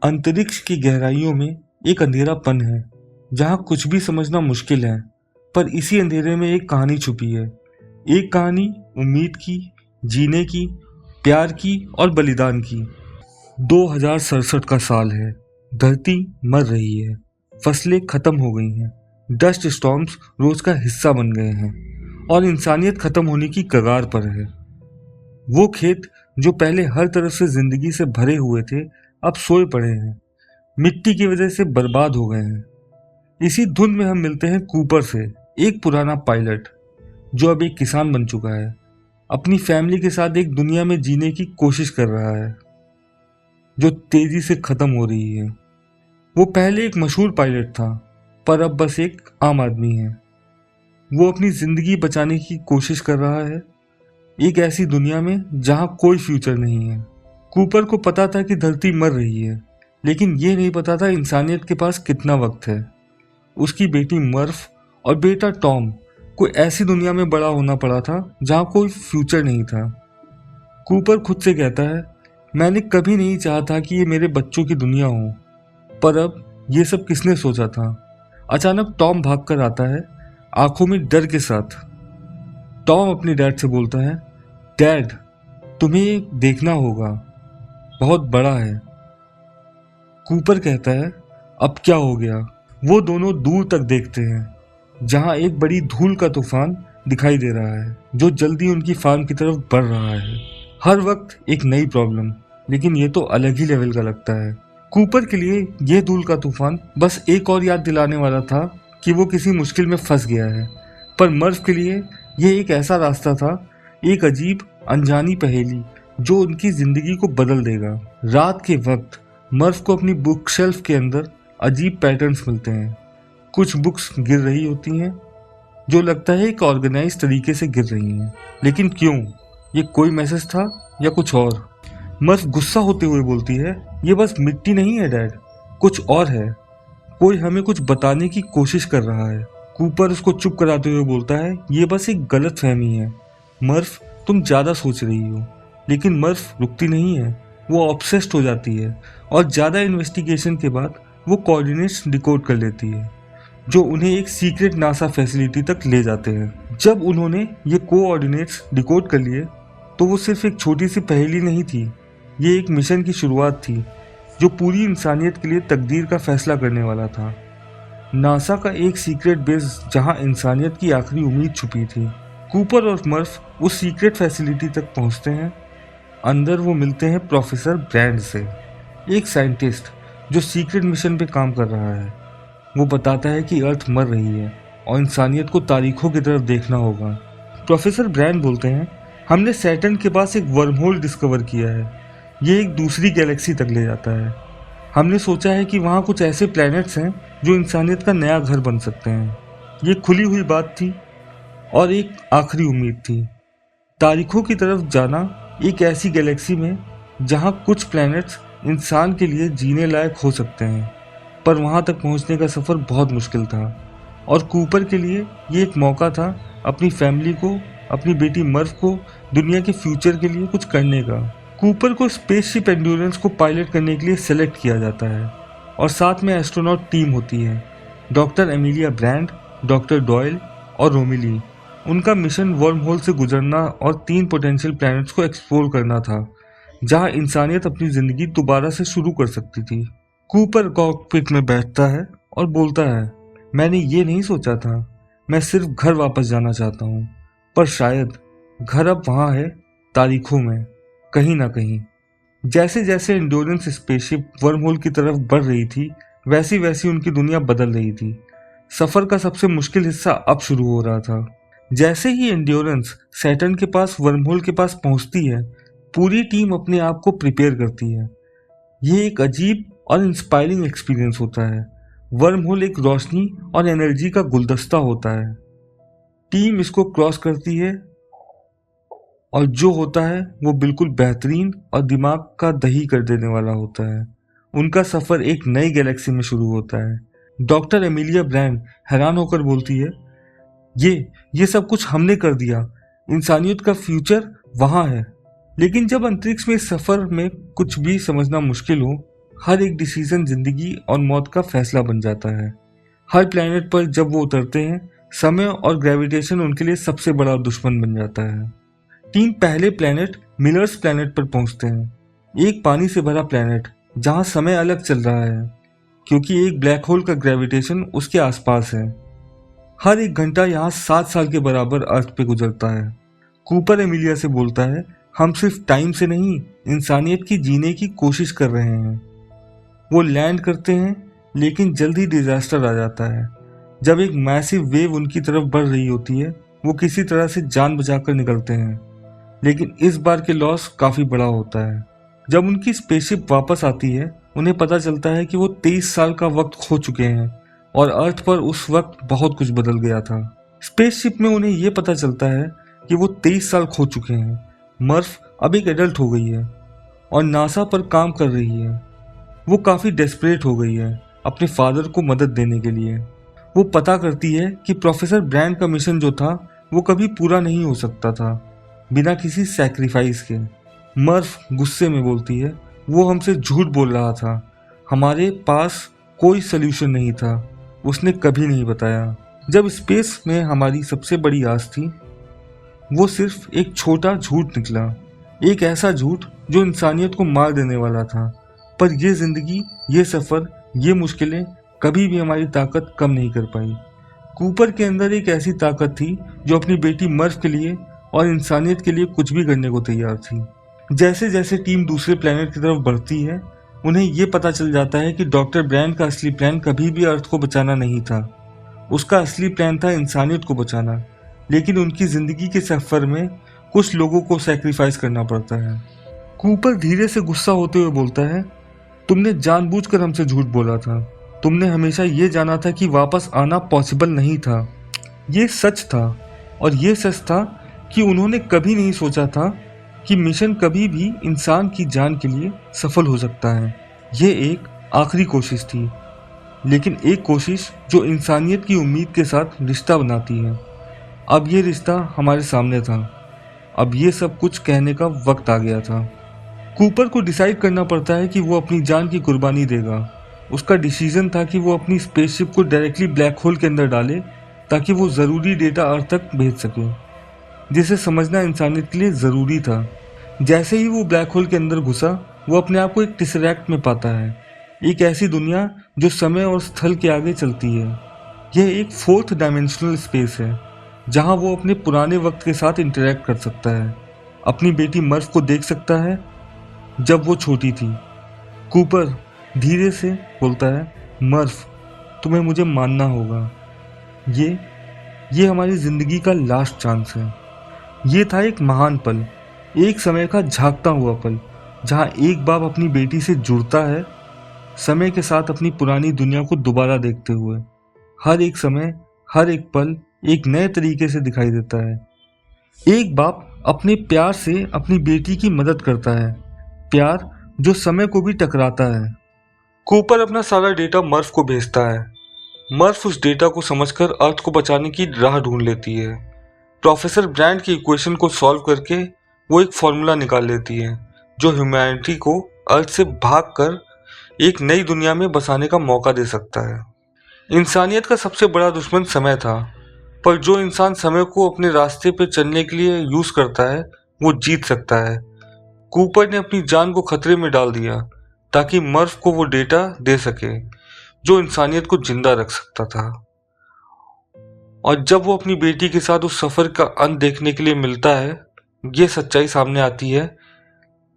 अंतरिक्ष की गहराइयों में एक अंधेरापन है जहां कुछ भी समझना मुश्किल है, पर इसी अंधेरे में एक कहानी छुपी है। एक कहानी उम्मीद की, जीने की, प्यार की और बलिदान की। 2067 का साल है। धरती मर रही है, फसलें खत्म हो गई हैं, डस्ट स्टॉर्म्स रोज का हिस्सा बन गए हैं और इंसानियत खत्म होने की कगार पर है। वो खेत जो पहले हर तरफ से जिंदगी से भरे हुए थे, अब सोए पड़े हैं, मिट्टी की वजह से बर्बाद हो गए हैं। इसी धुन में हम मिलते हैं कूपर से, एक पुराना पायलट जो अब एक किसान बन चुका है, अपनी फैमिली के साथ एक दुनिया में जीने की कोशिश कर रहा है जो तेजी से खत्म हो रही है। वो पहले एक मशहूर पायलट था, पर अब बस एक आम आदमी है। वो अपनी जिंदगी बचाने की कोशिश कर रहा है, एक ऐसी दुनिया में जहां कोई फ्यूचर नहीं है। कूपर को पता था कि धरती मर रही है, लेकिन ये नहीं पता था इंसानियत के पास कितना वक्त है। उसकी बेटी मर्फ और बेटा टॉम को ऐसी दुनिया में बड़ा होना पड़ा था जहां कोई फ्यूचर नहीं था। कूपर खुद से कहता है, मैंने कभी नहीं चाहा था कि ये मेरे बच्चों की दुनिया हो, पर अब ये सब किसने सोचा था। अचानक टॉम भागकर आता है, आंखों में डर के साथ। टॉम अपने डैड से बोलता है, डैड तुम्हें ये देखना होगा, बहुत बड़ा है। कूपर कहता है, अब क्या हो गया। वो दोनों दूर तक देखते हैं जहां एक बड़ी धूल का तूफान दिखाई दे रहा है जो जल्दी उनकी फार्म की तरफ बढ़ रहा है। हर वक्त एक नई प्रॉब्लम, लेकिन ये तो अलग ही लेवल का लगता है। कूपर के लिए यह धूल का तूफान बस एक और याद दिलाने वाला था कि वो किसी मुश्किल में फंस गया है, पर मर्फ के लिए यह एक ऐसा रास्ता था, एक अजीब अनजानी पहेली जो उनकी जिंदगी को बदल देगा। रात के वक्त मर्फ को अपनी बुक शेल्फ के अंदर अजीब पैटर्न्स मिलते हैं। कुछ बुक्स गिर रही होती हैं जो लगता है एक ऑर्गेनाइज तरीके से गिर रही हैं, लेकिन क्यों? ये कोई मैसेज था या कुछ और? मर्फ गुस्सा होते हुए बोलती है, ये बस मिट्टी नहीं है डैड, कुछ और है। कोई हमें कुछ बताने की कोशिश कर रहा है। कूपर उसको चुप कराते हुए बोलता है, ये बस एक गलत फहमी है मर्फ, तुम ज़्यादा सोच रही हो। लेकिन मर्फ रुकती नहीं है, वो ऑब्सेस्ड हो जाती है और ज़्यादा इन्वेस्टिगेशन के बाद वो कोऑर्डिनेट्स डिकोड कर लेती है जो उन्हें एक सीक्रेट नासा फैसिलिटी तक ले जाते हैं। जब उन्होंने ये कोऑर्डिनेट्स डिकोड कर लिए तो वो सिर्फ एक छोटी सी पहेली नहीं थी, ये एक मिशन की शुरुआत थी जो पूरी इंसानियत के लिए तकदीर का फैसला करने वाला था। नासा का एक सीक्रेट बेस जहां इंसानियत की आखिरी उम्मीद छुपी थी। कूपर और मर्फ उस सीक्रेट फैसिलिटी तक पहुंचते हैं। अंदर वो मिलते हैं प्रोफेसर ब्रैंड से, एक साइंटिस्ट जो सीक्रेट मिशन पे काम कर रहा है। वो बताता है कि अर्थ मर रही है और इंसानियत को तारीखों की तरफ देखना होगा। प्रोफेसर ब्रैंड बोलते हैं, हमने सैटर्न के पास एक वर्महोल डिस्कवर किया है, ये एक दूसरी गैलेक्सी तक ले जाता है। हमने सोचा है कि वहाँ कुछ ऐसे प्लैनेट्स हैं जो इंसानियत का नया घर बन सकते हैं। ये खुली हुई बात थी और एक आखिरी उम्मीद थी, तारीखों की तरफ जाना, एक ऐसी गैलेक्सी में जहाँ कुछ प्लैनेट्स इंसान के लिए जीने लायक हो सकते हैं। पर वहाँ तक पहुँचने का सफ़र बहुत मुश्किल था और कूपर के लिए ये एक मौका था अपनी फैमिली को, अपनी बेटी मर्फ को दुनिया के फ्यूचर के लिए कुछ करने का। कूपर को स्पेसशिप एंड्योरेंस को पायलट करने के लिए सेलेक्ट किया जाता है और साथ में एस्ट्रोनॉट टीम होती है, doctor Amelia Brand, doctor Doyle और रोमिली। उनका मिशन वर्म होल से गुजरना और 3 पोटेंशियल प्लैनेट्स को एक्सप्लोर करना था जहां इंसानियत अपनी ज़िंदगी दोबारा से शुरू कर सकती थी। कूपर कॉकपिट में बैठता है और बोलता है, मैंने ये नहीं सोचा था, मैं सिर्फ घर वापस जाना चाहता हूँ, पर शायद घर अब वहाँ है, तारीखों में, कहीं ना कहीं। जैसे जैसे एंड्योरेंस स्पेसशिप वर्महोल की तरफ बढ़ रही थी, वैसी वैसी उनकी दुनिया बदल रही थी। सफ़र का सबसे मुश्किल हिस्सा अब शुरू हो रहा था। जैसे ही एंड्योरेंस सैटर्न के पास वर्महोल के पास पहुंचती है, पूरी टीम अपने आप को प्रिपेयर करती है। ये एक अजीब और इंस्पायरिंग एक्सपीरियंस होता है। वर्महोल एक रोशनी और एनर्जी का गुलदस्ता होता है। टीम इसको क्रॉस करती है और जो होता है वो बिल्कुल बेहतरीन और दिमाग का दही कर देने वाला होता है। उनका सफ़र एक नई गैलेक्सी में शुरू होता है। डॉक्टर एमिलिया ब्रैंड हैरान होकर बोलती है, ये सब कुछ हमने कर दिया, इंसानियत का फ्यूचर वहाँ है। लेकिन जब अंतरिक्ष में इस सफ़र में कुछ भी समझना मुश्किल हो, हर एक डिसीजन जिंदगी और मौत का फैसला बन जाता है। हर प्लेनेट पर जब वो उतरते हैं, समय और ग्रेविटेशन उनके लिए सबसे बड़ा दुश्मन बन जाता है। टीम पहले प्लेनेट मिलर्स प्लेनेट पर पहुंचते हैं, एक पानी से भरा प्लेनेट जहां समय अलग चल रहा है क्योंकि एक ब्लैक होल का ग्रेविटेशन उसके आसपास है। हर एक घंटा यहाँ 7 साल के बराबर अर्थ पे गुजरता है। कूपर एमिलिया से बोलता है, हम सिर्फ टाइम से नहीं, इंसानियत की जीने की कोशिश कर रहे हैं। वो लैंड करते हैं लेकिन जल्द ही डिजास्टर आ जाता है। जब एक मैसिव वेव उनकी तरफ बढ़ रही होती है, वो किसी तरह से जान बचाकर निकलते हैं, लेकिन इस बार के लॉस काफी बड़ा होता है। जब उनकी स्पेसशिप वापस आती है, उन्हें पता चलता है कि वो 23 साल का वक्त खो चुके हैं और अर्थ पर उस वक्त बहुत कुछ बदल गया था। स्पेसशिप में उन्हें यह पता चलता है कि वो 23 साल खो चुके हैं। मर्फ अब एक एडल्ट हो गई है और नासा पर काम कर रही है। वो काफी डेस्परेट हो गई है अपने फादर को मदद देने के लिए। वो पता करती है कि प्रोफेसर ब्रैंड का मिशन जो था वो कभी पूरा नहीं हो सकता था बिना किसी सैक्रिफाइस के। मर्फ गुस्से में बोलती है, वो हमसे झूठ बोल रहा था, हमारे पास कोई सल्यूशन नहीं था, उसने कभी नहीं बताया। जब स्पेस में हमारी सबसे बड़ी आस थी, वो सिर्फ एक छोटा झूठ निकला, एक ऐसा झूठ जो इंसानियत को मार देने वाला था। पर ये जिंदगी, ये सफर, ये मुश्किलें कभी भी हमारी ताकत कम नहीं कर पाई। कूपर के अंदर एक ऐसी ताकत थी जो अपनी बेटी मर्फ के लिए और इंसानियत के लिए कुछ भी करने को तैयार थी। जैसे जैसे टीम दूसरे प्लेनेट की तरफ बढ़ती है, उन्हें ये पता चल जाता है कि डॉक्टर ब्रैंड का असली प्लान कभी भी अर्थ को बचाना नहीं था। उसका असली प्लान था इंसानियत को बचाना, लेकिन उनकी जिंदगी के सफर में कुछ लोगों को सैक्रिफाइस करना पड़ता है। कूपर धीरे से गुस्सा होते हुए बोलता है, तुमने जानबूझकर हमसे झूठ बोला था। तुमने हमेशा ये जाना था कि वापस आना पॉसिबल नहीं था। ये सच था, और ये सच था कि उन्होंने कभी नहीं सोचा था कि मिशन कभी भी इंसान की जान के लिए सफल हो सकता है। ये एक आखिरी कोशिश थी, लेकिन एक कोशिश जो इंसानियत की उम्मीद के साथ रिश्ता बनाती है। अब ये रिश्ता हमारे सामने था। अब ये सब कुछ कहने का वक्त आ गया था। कूपर को डिसाइड करना पड़ता है कि वो अपनी जान की कुर्बानी देगा। उसका डिसीजन था कि वो अपनी स्पेसशिप को डायरेक्टली ब्लैक होल के अंदर डाले ताकि वो ज़रूरी डेटा अर्थ तक भेज सके, जिसे समझना इंसानियत के लिए ज़रूरी था। जैसे ही वो ब्लैक होल के अंदर घुसा, वो अपने आप को एक टेसरैक्ट में पाता है, एक ऐसी दुनिया जो समय और स्थल के आगे चलती है। यह एक 4th डायमेंशनल स्पेस है जहां वो अपने पुराने वक्त के साथ इंटरेक्ट कर सकता है, अपनी बेटी मर्फ को देख सकता है जब वो छोटी थी। कूपर धीरे से बोलता है, मर्फ, तुम्हें मुझे मानना होगा। ये हमारी जिंदगी का लास्ट चांस है। ये था एक महान पल, एक समय का झांकता हुआ पल, जहां एक बाप अपनी बेटी से जुड़ता है, समय के साथ अपनी पुरानी दुनिया को दोबारा देखते हुए। हर एक समय, हर एक पल एक नए तरीके से दिखाई देता है। एक बाप अपने प्यार से अपनी बेटी की मदद करता है, प्यार जो समय को भी टकराता है। कूपर अपना सारा डेटा मर्फ को भेजता है। मर्फ उस डेटा को समझकर अर्थ को बचाने की राह ढूंढ लेती है। प्रोफेसर ब्रैंड की इक्वेशन को सॉल्व करके वो एक फॉर्मूला निकाल लेती है जो ह्यूमैनिटी को अर्थ से भागकर एक नई दुनिया में बसाने का मौका दे सकता है। इंसानियत का सबसे बड़ा दुश्मन समय था, पर जो इंसान समय को अपने रास्ते पर चलने के लिए यूज करता है वो जीत सकता है। कूपर ने अपनी जान को खतरे में डाल दिया ताकि मर्फ को वो डेटा दे सके जो इंसानियत को जिंदा रख सकता था। और जब वो अपनी बेटी के साथ उस सफर का अंत देखने के लिए मिलता है, ये सच्चाई सामने आती है,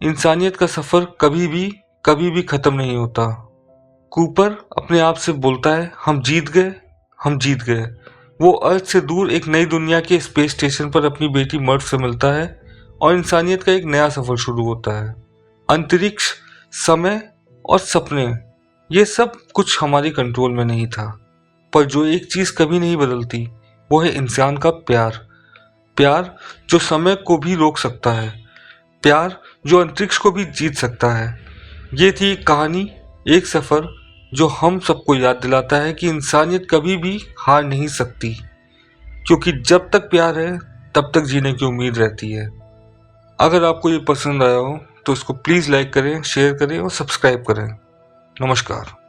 इंसानियत का सफर कभी भी खत्म नहीं होता। कूपर अपने आप से बोलता है, हम जीत गए, हम जीत गए। वो अर्थ से दूर एक नई दुनिया के स्पेस स्टेशन पर अपनी बेटी मर्फ से मिलता है और इंसानियत का एक नया सफर शुरू होता है। अंतरिक्ष, समय और सपने, ये सब कुछ हमारे कंट्रोल में नहीं था, पर जो एक चीज कभी नहीं बदलती वो है इंसान का प्यार। प्यार जो समय को भी रोक सकता है, प्यार जो अंतरिक्ष को भी जीत सकता है। ये थी एक कहानी, एक सफर जो हम सबको याद दिलाता है कि इंसानियत कभी भी हार नहीं सकती, क्योंकि जब तक प्यार है तब तक जीने की उम्मीद रहती है। अगर आपको ये पसंद आया हो तो इसको प्लीज़ लाइक करें, शेयर करें और सब्सक्राइब करें। नमस्कार।